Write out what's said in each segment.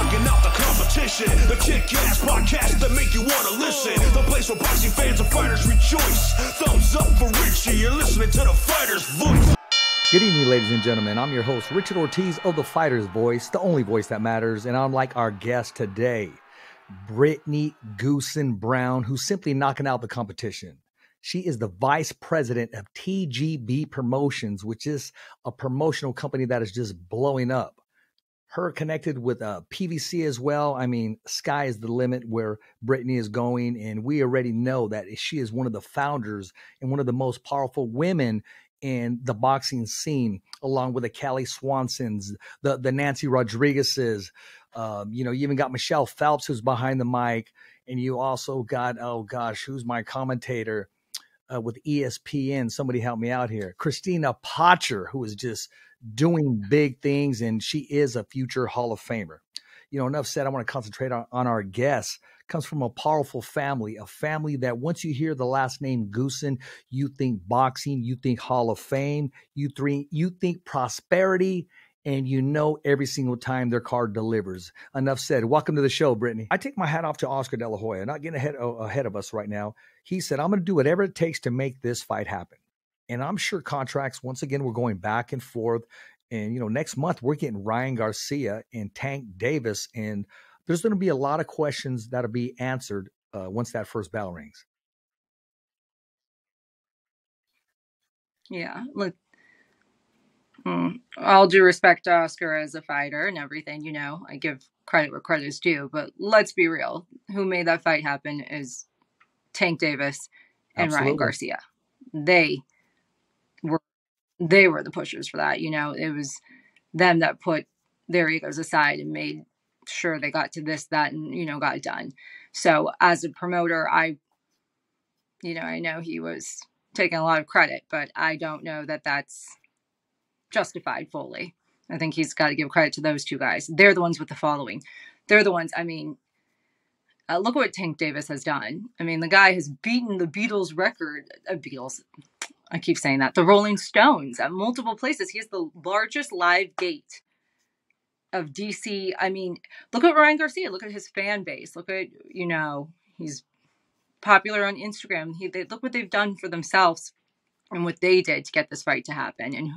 knocking out the competition. The kick-ass podcast that make you want to listen. The place where boxing fans and fighters rejoice. Thumbs up for Richie. You're listening to The Fighter's Voice. Good evening, ladies and gentlemen. I'm your host, Richard Ortiz of The Fighter's Voice, the only voice that matters. And I'm like our guest today, Brittany "GOOSSEN" Brown, who's simply knocking out the competition. She is the vice president of TGB Promotions, which is a promotional company that is just blowing up. Her connected with PVC as well. I mean, sky is the limit where Brittany is going. And we already know that she is one of the founders and one of the most powerful women in the boxing scene, along with the Callie Swansons, the Nancy Rodriguez's. You even got Michelle Phelps, who's behind the mic. And you also got, oh gosh, who's my commentator with ESPN? Somebody help me out here. Christina Potcher, who is just doing big things, and she is a future Hall of Famer. Enough said. I want to concentrate on our guest. Comes from a powerful family, a family that once you hear the last name GOOSSEN, you think boxing, you think Hall of Fame, you think prosperity, and every single time their card delivers. Enough said. Welcome to the show, Brittany. I take my hat off to Oscar De La Hoya, not getting ahead of us right now. He said, I'm going to do whatever it takes to make this fight happen. And I'm sure contracts, once again, we're going back and forth. And, next month we're getting Ryan Garcia and Tank Davis. And there's going to be a lot of questions that'll be answered once that first bell rings. Yeah. Look, all due respect to Oscar as a fighter and everything, I give credit where credit is due. But let's be real. Who made that fight happen is Tank Davis and Absolutely. Ryan Garcia. They were the pushers for that. It was them that put their egos aside and made sure they got to this, that, and, got it done. So as a promoter, I know he was taking a lot of credit, but I don't know that that's justified fully. I think he's got to give credit to those two guys. They're the ones with the following. They're the ones, look what Tank Davis has done. The guy has beaten the Beatles record. I keep saying that. The Rolling Stones at multiple places. He has the largest live gate of DC. Look at Ryan Garcia. Look at his fan base. Look at, he's popular on Instagram. Look what they've done for themselves and what they did to get this fight to happen. And,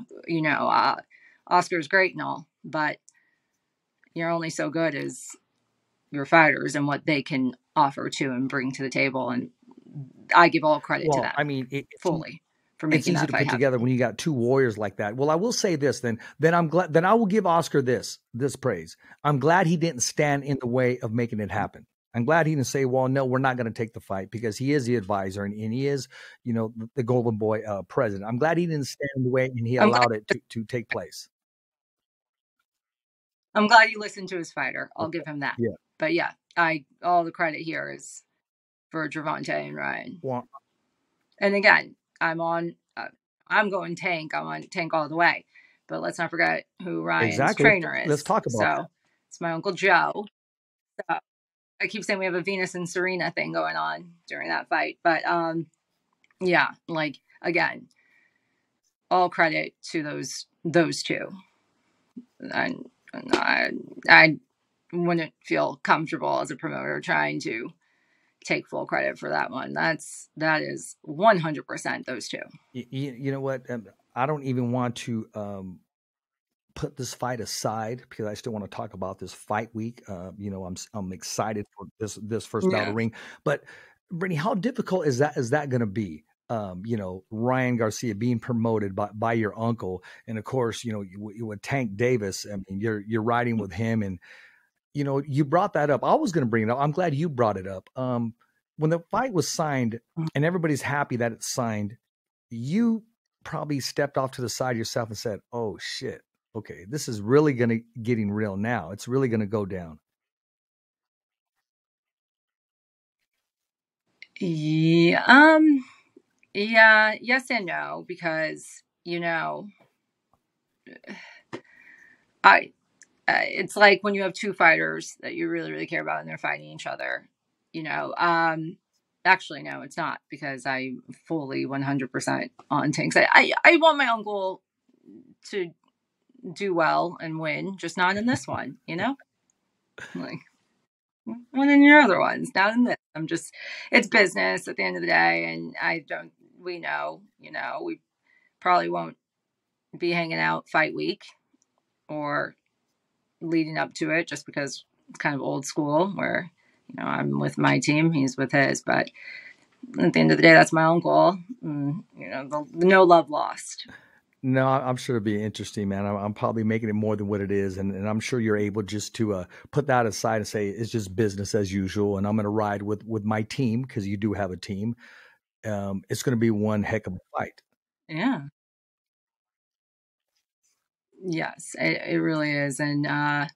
Oscar's great and all, but you're only so good as your fighters and what they can offer to and bring to the table. And I give all credit to them. Fully. It's easy to put together when you got two warriors like that. Well, I will say this, then I'm glad. Then I will give Oscar this praise. I'm glad he didn't stand in the way of making it happen. I'm glad he didn't say, "Well, no, we're not going to take the fight," because he is the advisor and he is, the Golden Boy president. I'm glad he didn't stand in the way and he allowed it to take place. I'm glad he listened to his fighter. I'll give him that. Yeah. But yeah, all the credit here is for Gervonta and Ryan. Well, and again, I'm going Tank. I'm on Tank all the way. But let's not forget who Ryan's trainer is. Let's talk about that. It's my Uncle Joe. So I keep saying we have a Venus and Serena thing going on during that fight. But yeah, again, all credit to those two. And I wouldn't feel comfortable as a promoter trying to take full credit for that one. That is 100% those two. You know what? I don't even want to put this fight aside because I still want to talk about this fight week. I'm excited for this first battle ring. But Brittany, how difficult is that going to be? Ryan Garcia being promoted by your uncle, and of course, with Tank Davis. You're riding with him, and you brought that up. I was going to bring it up. I'm glad you brought it up. When the fight was signed, and everybody's happy that it's signed, you probably stepped off to the side yourself and said, "Oh shit, okay, this is really getting real now. It's really going to go down." Yeah. Yeah. Yes and no, because it's like when you have two fighters that you really, really care about and they're fighting each other. Actually, no, it's not, because I'm fully 100% on Tank's side. I want my uncle to do well and win, just not in this one, Like, one in your other ones, not in this. It's business at the end of the day. And we know, we probably won't be hanging out fight week or leading up to it, just because it's kind of old school where, I'm with my team, he's with his. But at the end of the day, that's my own goal. The no love lost. No, I'm sure it'll be interesting, man. I'm probably making it more than what it is. And I'm sure you're able just to put that aside and say, it's just business as usual. And I'm going to ride with my team, because you do have a team. It's going to be one heck of a fight. Yeah. Yes, it really is. And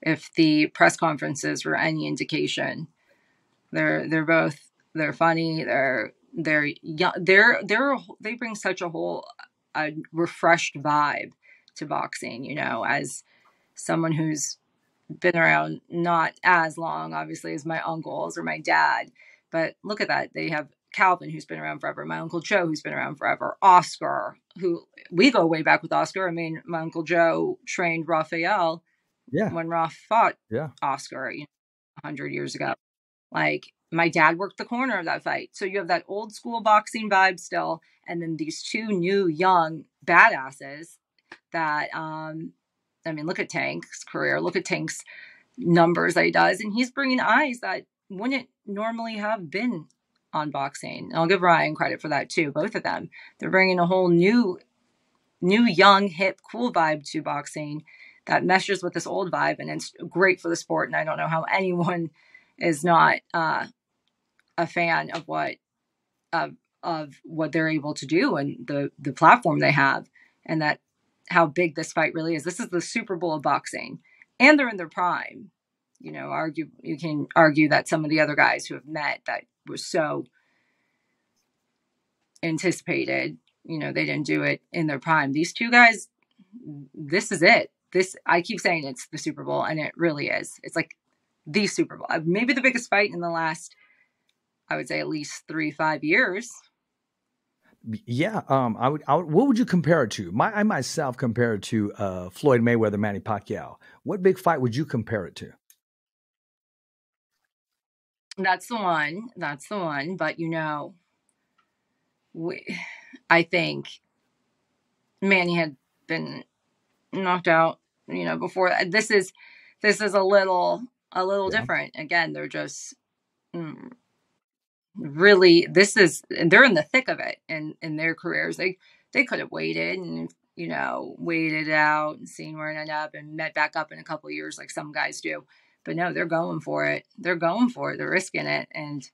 if the press conferences were any indication, they're funny. They're young. They bring such a refreshed vibe to boxing. As someone who's been around not as long, obviously, as my uncles or my dad, but look at that. They have Calvin, who's been around forever. My Uncle Joe, who's been around forever. Oscar, who we go way back with Oscar. I mean, my Uncle Joe trained Raphael when Raf fought Oscar 100 years ago. Like, my dad worked the corner of that fight. So you have that old school boxing vibe still. And then these two new young badasses that, look at Tank's career. Look at Tank's numbers that he does. And he's bringing eyes that wouldn't normally have been on boxing. And I'll give Ryan credit for that too. Both of them. They're bringing a whole new, young, hip, cool vibe to boxing that meshes with this old vibe. And it's great for the sport. And I don't know how anyone is not a fan of what they're able to do and the platform they have, and that how big this fight really is. This is the Super Bowl of boxing, and they're in their prime. You can argue that some of the other guys who have met that was so anticipated, they didn't do it in their prime. These two guys, this is it. I keep saying it's the Super Bowl, and it really is. It's like the Super Bowl, maybe the biggest fight in the last, I would say, at least 3-5 years. Yeah. What would you compare it to? I myself compare it to Floyd Mayweather, Manny Pacquiao. What big fight would you compare it to? That's the one. But I think Manny had been knocked out, before. This is a little different. Again, they're just really, they're in the thick of it in their careers. They could have waited and, waited it out and seen where it ended up and met back up in a couple of years like some guys do. But no, they're going for it. They're risking it. And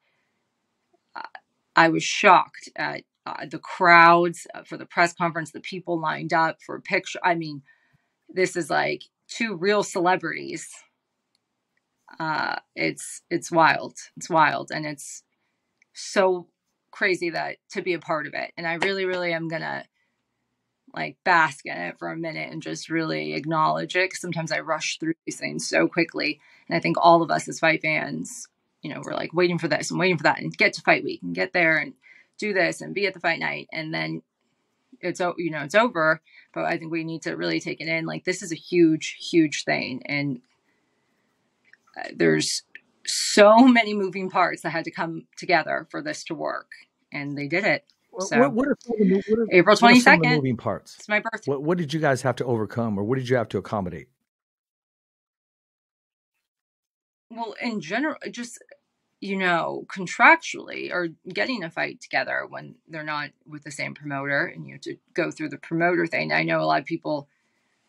I was shocked at the crowds for the press conference, the people lined up for a picture. I mean, this is like two real celebrities. It's wild. It's wild. And it's so crazy that to be a part of it. And I really, really am going to bask in it for a minute and just really acknowledge it. 'Cause sometimes I rush through these things so quickly. And I think all of us as fight fans, we're waiting for this and waiting for that and get to fight week and get there and do this and be at the fight night. And then it's over. But I think we need to really take it in. This is a huge, huge thing. And there's so many moving parts that had to come together for this to work. And they did it. So what are April 22nd, moving parts? It's my birthday. What did you guys have to overcome, or what did you have to accommodate? Well, in general, just, contractually, or getting a fight together when they're not with the same promoter, and you have to go through the promoter thing. I know a lot of people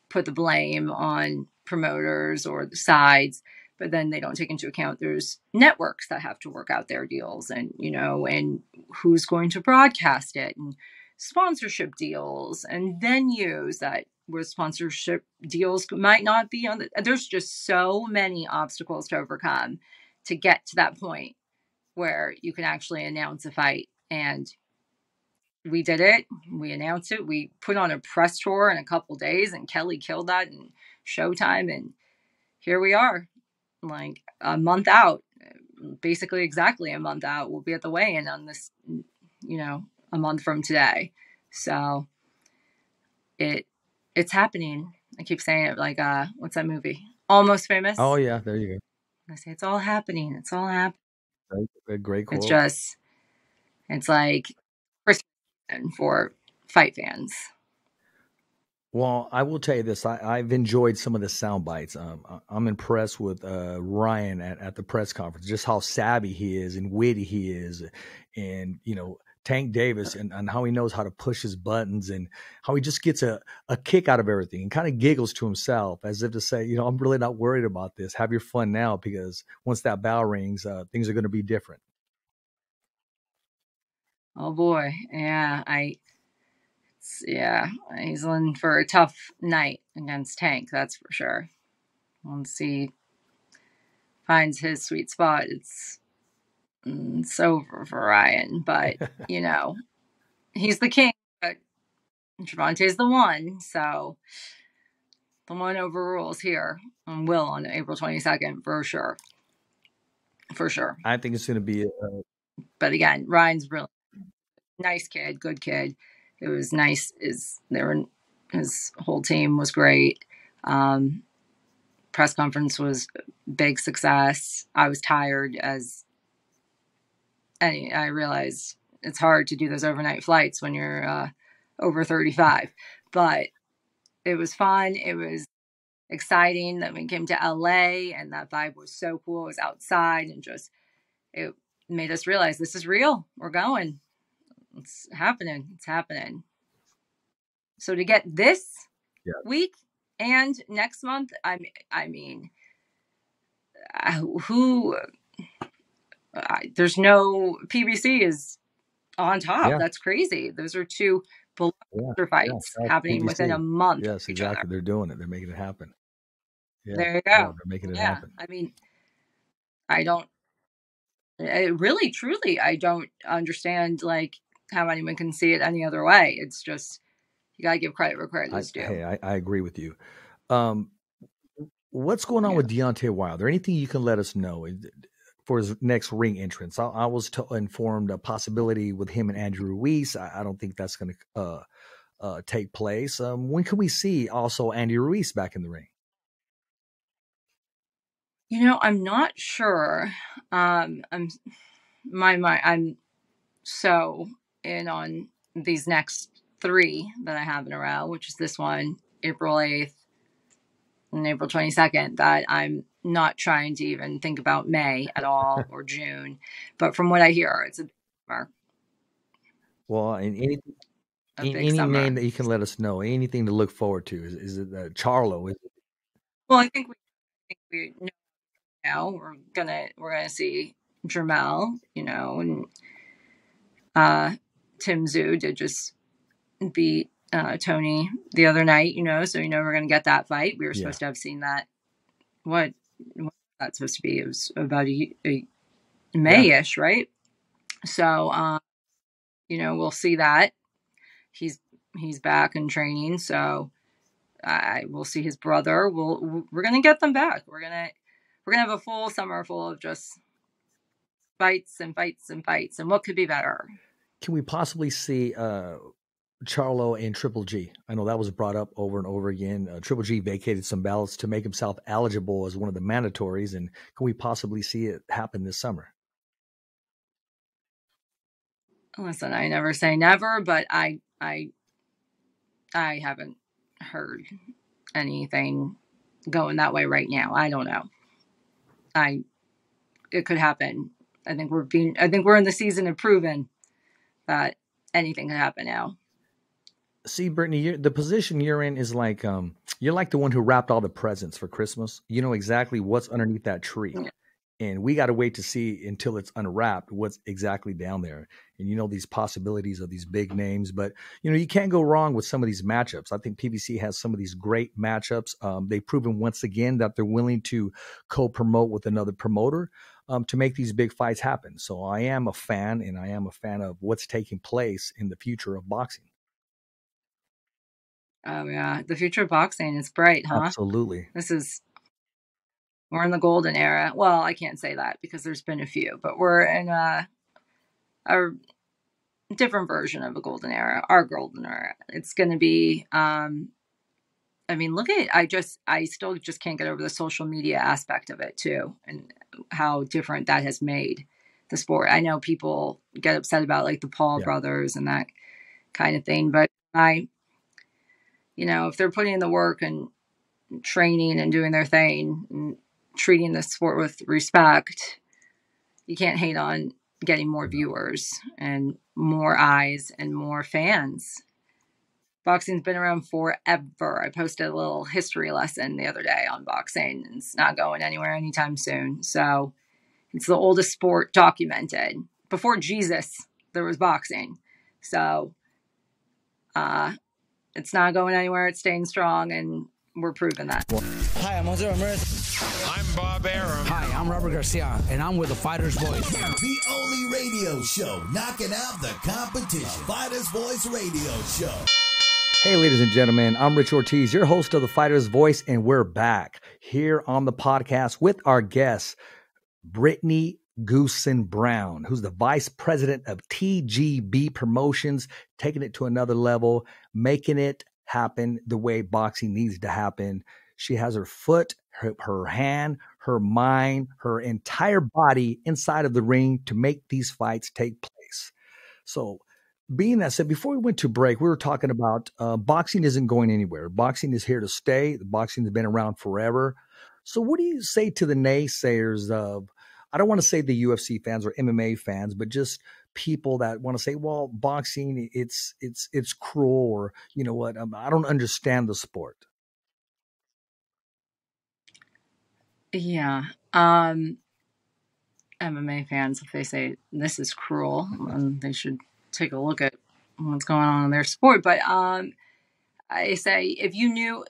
put the blame on promoters or the sides, but then they don't take into account there's networks that have to work out their deals, and, and who's going to broadcast it, and sponsorship deals and venues that where sponsorship deals might not be on there's just so many obstacles to overcome to get to that point where you can actually announce a fight. And we did it. We announced it. We put on a press tour in a couple days, and Kelly killed that in Showtime. And here we are, a month out, basically exactly a month out. We'll be at the weigh-in on this, a month from today. So it's happening. I keep saying it what's that movie? Almost Famous. Oh yeah, there you I say it's all happening. It's all happening. go. A great It's quote. just, it's like Christmas for fight fans. Well, I will tell you this. I've enjoyed some of the sound bites. I'm impressed with Ryan at the press conference, just how savvy he is and witty he is. And, Tank Davis and how he knows how to push his buttons and how he just gets a kick out of everything and kind of giggles to himself as if to say, I'm really not worried about this. Have your fun now, because once that bell rings, things are going to be different. Oh boy. Yeah, he's in for a tough night against Tank, that's for sure. Once he finds his sweet spot, it's over for Ryan. But, he's the king, but Gervonta's the one. So the one overrules here and will on April 22nd for sure. For sure. I think it's going to be but again, Ryan's really nice kid, good kid. It was nice. His whole team was great. Press conference was big success. I was tired I realized it's hard to do those overnight flights when you're over 35, but it was fun. It was exciting that we came to LA and that vibe was so cool. It was outside and it made us realize this is real. We're going. It's happening. It's happening. So to get this week and next month, there's no PBC is on top. Yeah. That's crazy. Those are two blockbuster fights happening PBC. Within a month. Yes, exactly. They're doing it. They're making it happen. Yeah. There you go. Yeah, they're making it happen. Really, truly, I don't understand how anyone can see it any other way. It's just, you got to give credit where credit is due. Hey, I agree with you. What's going on with Deontay Wilder? Anything you can let us know for his next ring entrance? I was informed a possibility with him and Andrew Ruiz. I don't think that's going to take place. When can we see also Andy Ruiz back in the ring? I'm not sure. I'm so in on these next 3 that I have in a row, which is this one, April 8th and April 22nd, that I'm not trying to even think about May at all or June. But from what I hear, it's a big summer. Well, any name that you can let us know, anything to look forward to. Is it Charlo? Well, I think we know now. We're gonna see Jermell, and Tim Zhu did just beat Tony the other night, so we're gonna get that fight. We were supposed to have seen that. What was that supposed to be? It was about a May-ish, right? So we'll see that. He's back in training, so we'll see his brother. We're gonna get them back. We're gonna have a full summer full of just fights and fights and fights. And what could be better? Can we possibly see Charlo and Triple G? I know that was brought up over and over again. Triple G vacated some ballots to make himself eligible as one of the mandatories. And can we possibly see it happen this summer? Listen, I never say never, but I haven't heard anything going that way right now. I don't know. It could happen. I think we're in the season of proving that anything can happen now. See, Brittany, the position you're in is like you're like the one who wrapped all the presents for Christmas. You know exactly what's underneath that tree. Yeah. And we got to wait to see until it's unwrapped what's exactly down there. And these possibilities of these big names, but you can't go wrong with some of these matchups. I think PBC has some of these great matchups. They've proven once again that they're willing to co-promote with another promoter to make these big fights happen. So I am a fan, and I am a fan of what's taking place in the future of boxing. Oh yeah, the future of boxing is bright, huh? Absolutely. We're in the golden era. Well, I can't say that because there's been a few, but we're in a different version of a golden era, our golden era. It's going to be I mean, I still just can't get over the social media aspect of it too, and how different that has made the sport. I know people get upset about like the Paul brothers and that kind of thing, but if they're putting in the work and training and doing their thing and treating the sport with respect, you can't hate on getting more viewers and more eyes and more fans. Boxing's been around forever. I posted a little history lesson the other day on boxing. It's not going anywhere anytime soon. So it's the oldest sport documented. Before Jesus, there was boxing. So it's not going anywhere. It's staying strong, and we're proving that. Hi, I'm Jose Ramirez. I'm Bob Arum. Hi, I'm Robert Garcia, and I'm with the Fighter's Voice. The only radio show knocking out the competition. Fighter's Voice Radio Show. Hey, ladies and gentlemen, I'm Rich Ortiz, your host of The Fighter's Voice, and we're back here on the podcast with our guest, Brittany GOOSSEN Brown, who's the vice president of TGB Promotions, taking it to another level, making it happen the way boxing needs to happen. She has her foot, her hand, her mind, her entire body inside of the ring to make these fights take place. So, being that said, before we went to break, we were talking about boxing isn't going anywhere. Boxing is here to stay. The boxing has been around forever. So what do you say to the naysayers of, I don't want to say the UFC fans or MMA fans, but just people that want to say, well, boxing, it's cruel, or you know what, I don't understand the sport. Yeah. MMA fans, if they say this is cruel, they should take a look at what's going on in their sport. But I say, if you knew,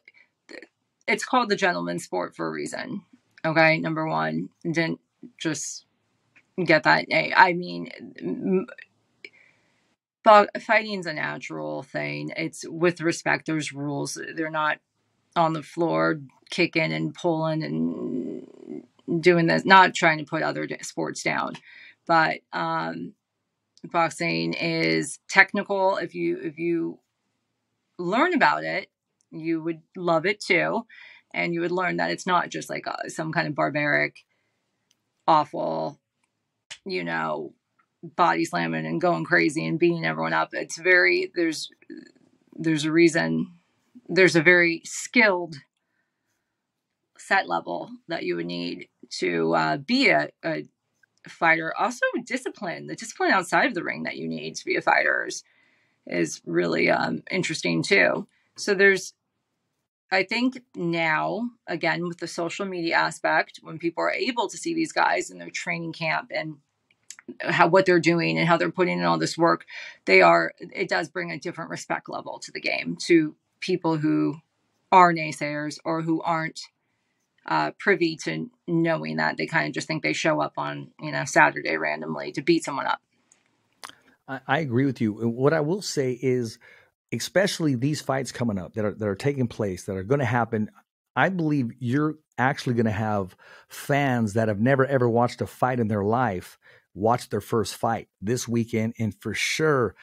it's called the gentleman's sport for a reason. Okay, number one, didn't just get that. I mean, fighting's a natural thing. It's with respect. There's rules. They're not on the floor kicking and pulling and doing this. Not trying to put other sports down, but boxing is technical. If you learn about it, you would love it too, and you would learn that it's not just like some kind of barbaric, awful, body slamming and going crazy and beating everyone up. It's very there's a reason. There's a very skilled set level that you would need to be a fighter. Also, discipline. The discipline outside of the ring that you need to be a fighter is really interesting too. So I think now, again, with the social media aspect, when people are able to see these guys in their training camp and what they're doing and how they're putting in all this work, it does bring a different respect level to the game, to people who are naysayers or who aren't privy to knowing that. They kind of just think they show up on, Saturday randomly to beat someone up. I agree with you. What I will say is, especially these fights coming up that are taking place, that are going to happen, I believe you're actually going to have fans that have never, ever watched a fight in their life watch their first fight this weekend, and for sure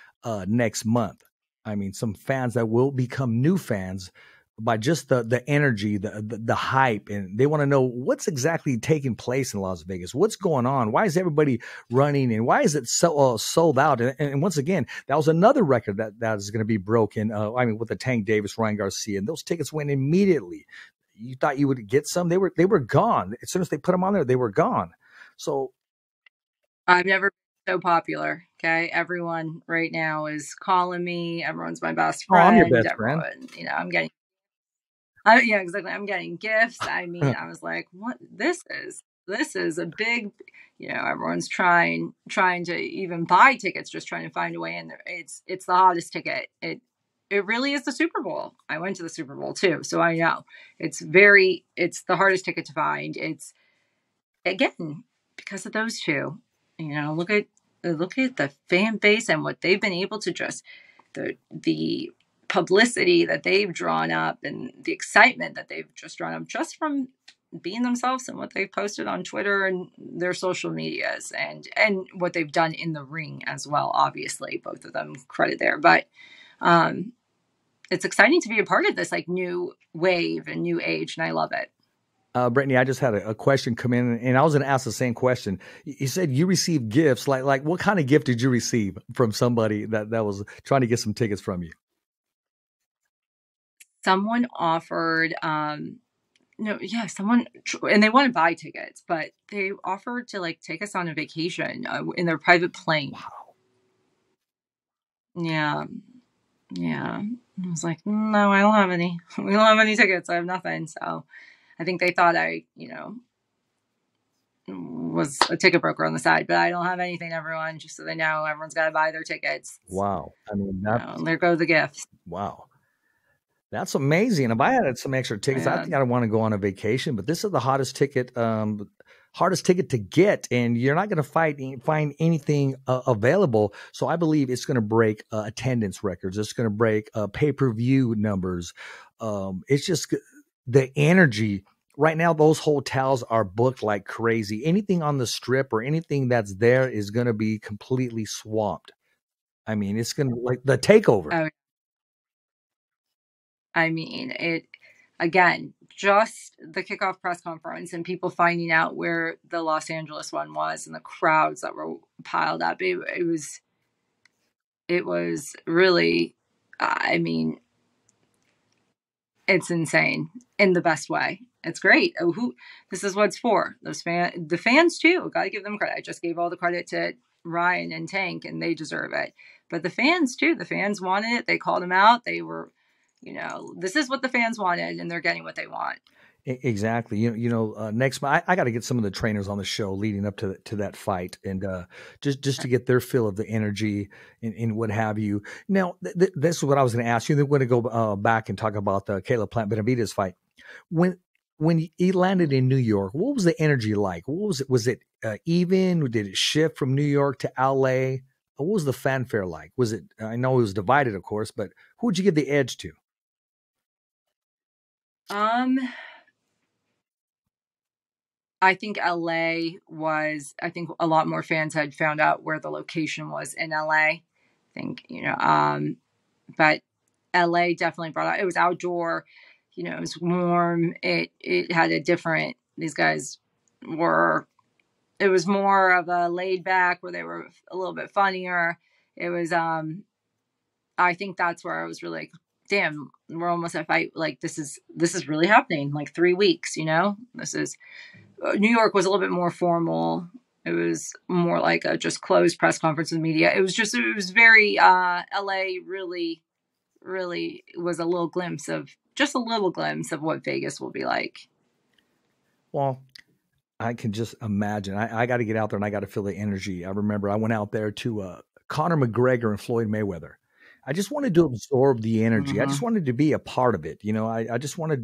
next month. I mean, some fans that will become new fans by just the energy, the hype, and they want to know what's exactly taking place in Las Vegas. What's going on? Why is everybody running, and why is it so sold out? And once again, that was another record that is going to be broken. With the Tank Davis, Ryan Garcia, and those tickets went immediately. You thought you would get some; they were gone as soon as they put them on there. They were gone. So I've never been so popular. Okay, everyone right now is calling me. Everyone's my best friend. Oh, I'm your best friend. I'm getting. Yeah, exactly. I'm getting gifts. I mean, I was like, what? This is a big, everyone's trying to even buy tickets, just trying to find a way in there. It's the hottest ticket. It really is the Super Bowl. I went to the Super Bowl too, so I know it's the hardest ticket to find. It's, again, because of those two. Look at the fan base and what they've been able to just the publicity that they've drawn up and the excitement that they've just drawn up just from being themselves and what they've posted on Twitter and their social medias and what they've done in the ring as well. Obviously, both of them credit there, but it's exciting to be a part of this like new wave and new age, and I love it. Brittany, I just had a question come in, and I was going to ask the same question. You said you received gifts. Like what kind of gift did you receive from somebody that was trying to get some tickets from you? Someone offered, no, yeah, someone, and they want to buy tickets, but they offered to like take us on a vacation in their private plane. Wow. Yeah. Yeah. I was like, no, I don't have any. We don't have any tickets. I have nothing. So I think they thought I, was a ticket broker on the side, but I don't have anything, everyone, just so they know everyone's got to buy their tickets. Wow. I mean, there go the gifts. Wow. That's amazing. If I had some extra tickets, I think I'd want to go on a vacation, but this is the hottest ticket to get, and you're not going to find anything available. So I believe it's going to break attendance records. It's going to break pay-per-view numbers. It's just the energy right now. Those hotels are booked like crazy. Anything on the strip or anything that's there is going to be completely swamped. I mean, it's going to like the takeover. Oh, I mean, it again, just the kickoff press conference and people finding out where the Los Angeles one was and the crowds that were piled up. It was really, I mean, it's insane in the best way. It's great. This is what it's for. The fans too. Got to give them credit. I just gave all the credit to Ryan and Tank, and they deserve it. But the fans too. The fans wanted it. They called them out. They were, this is what the fans wanted, and they're getting what they want. Exactly. Next month I got to get some of the trainers on the show leading up to that fight, and just to get their feel of the energy and what have you. Now, this is what I was going to ask you. Then we're going to go back and talk about the Caleb Plant Benavidez fight. When he landed in New York, what was the energy like? What was it? Was it even? Did it shift from New York to LA? What was the fanfare like? Was it? I know it was divided, of course, but who would you give the edge to? I think LA was, I think a lot more fans had found out where the location was in LA. I think, but LA definitely brought out, it was outdoor, it was warm. It had a different, these guys were, it was more of a laid back where they were a little bit funnier. It was, I think that's where I was really like, damn, we're almost at fight. Like this is really happening. Like 3 weeks, this is, New York was a little bit more formal. It was more like a just closed press conference with media. It was very, LA really, really was a little glimpse of what Vegas will be like. Well, I can just imagine. I got to get out there and I got to feel the energy. I remember I went out there to Conor McGregor and Floyd Mayweather. I just wanted to absorb the energy. Mm-hmm. I just wanted to be a part of it. I just wanted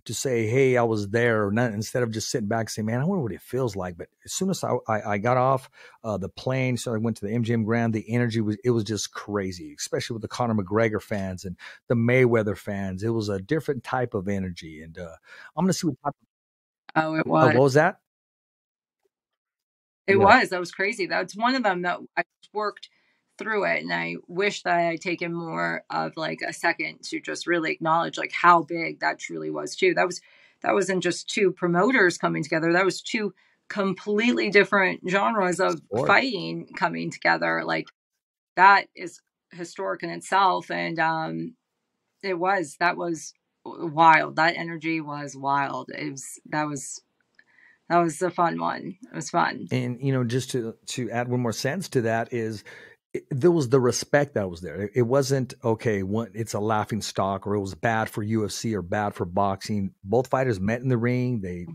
to say, hey, I was there, instead of just sitting back and saying, man, I wonder what it feels like. But as soon as I got off the plane, so I went to the MGM Grand, the energy was just crazy, especially with the Conor McGregor fans and the Mayweather fans. It was a different type of energy. And I'm going to see what type of... Oh, it was. What was that? It was. That was crazy. That's one of them that I worked through it, and I wish that I had taken more of like a second to just really acknowledge like how big that truly was too. That wasn't just two promoters coming together. That was two completely different genres of fighting coming together. Like that is historic in itself, and that was wild. That energy was wild. That was a fun one. It was fun. And just to add one more sense to that is, there was the respect that was there. It wasn't, okay, it's a laughing stock, or it was bad for UFC or bad for boxing. Both fighters met in the ring. They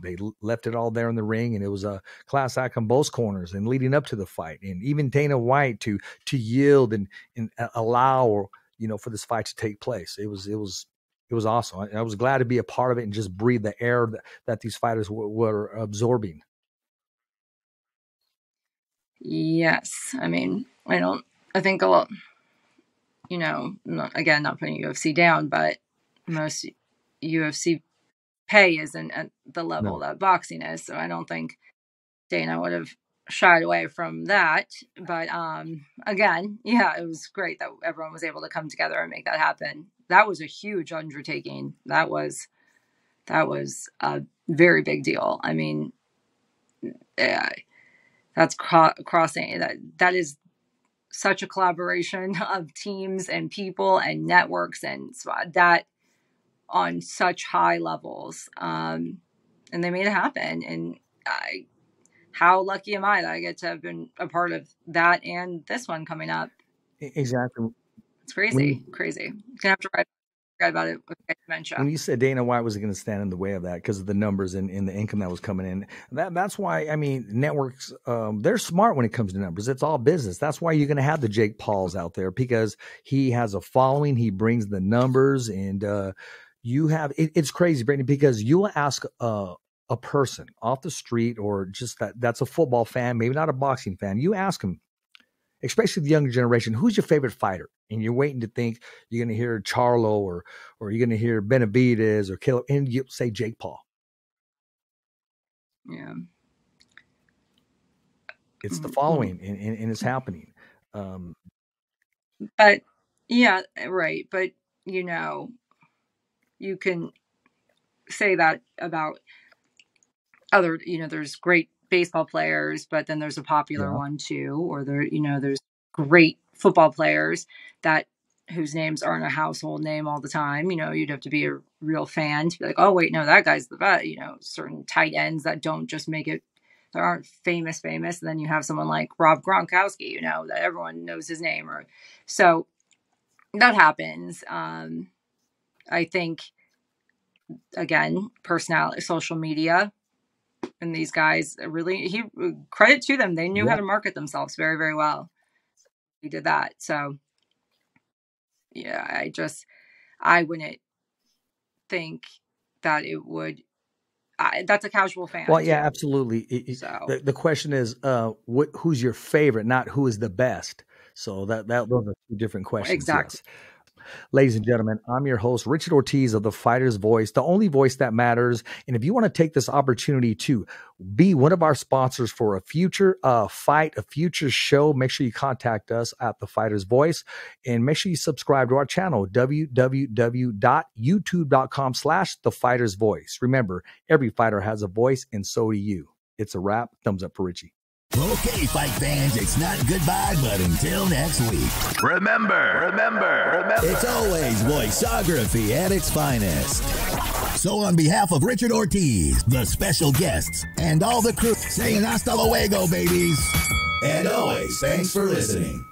left it all there in the ring, and it was a class act on both corners. And leading up to the fight, and even Dana White to yield and allow for this fight to take place. It was awesome. I was glad to be a part of it and just breathe the air that these fighters were absorbing. Yes, I mean, I think a lot, not putting UFC down, but most UFC pay isn't at the level that boxing is. So I don't think Dana would have shied away from that. But again, yeah, it was great that everyone was able to come together and make that happen. was a huge undertaking. That was a very big deal. I mean, that's crossing that is such a collaboration of teams and people and networks and that on such high levels. And they made it happen. And how lucky am I that I get to have been a part of that and this one coming up? Exactly. It's crazy. Crazy. You're gonna have to write about it with dementia. When you said Dana White was going to stand in the way of that because of the numbers and the income that was coming in, that's why, I mean, networks, they're smart when it comes to numbers. It's all business. That's why you're going to have the Jake Pauls out there, because he has a following. He brings the numbers, and you have it's crazy, Brittany, because you will ask a person off the street or just that's a football fan, maybe not a boxing fan. You ask him, especially the younger generation, who's your favorite fighter? And you're waiting to think you're going to hear Charlo or you're going to hear Benavidez or Caleb, and you say Jake Paul. Yeah. It's the following, and it's happening. But yeah, right. But, you know, you can say that about other, you know, there's great baseball players, but then there's a popular one too, or there's great football players whose names aren't a household name all the time. You know, you'd have to be a real fan to be like, oh wait, no, that guy's the best. You know, certain tight ends that don't just make it, that aren't famous. And then you have someone like Rob Gronkowski, you know, that everyone knows his name, or so that happens. I think again, personality, social media. And these guys really, credit to them. They knew how to market themselves very, very well. He did that. So, yeah, I wouldn't think that it would. That's a casual fan. Well, yeah, absolutely. The question is, who's your favorite, not who is the best. So those are two different questions. Exactly. Yes. Ladies and gentlemen, I'm your host, Richard Ortiz of The Fighter's Voice, the only voice that matters. And if you want to take this opportunity to be one of our sponsors for a future fight, a future show, make sure you contact us at The Fighter's Voice, and make sure you subscribe to our channel, www.youtube.com/The Fighter's Voice. Remember, every fighter has a voice, and so do you. It's a wrap. Thumbs up for Richie. Okay, fight fans, it's not goodbye, but until next week. Remember. It's always voiceography at its finest. So on behalf of Richard Ortiz, the special guests, and all the crew, saying hasta luego, babies. And always, thanks for listening.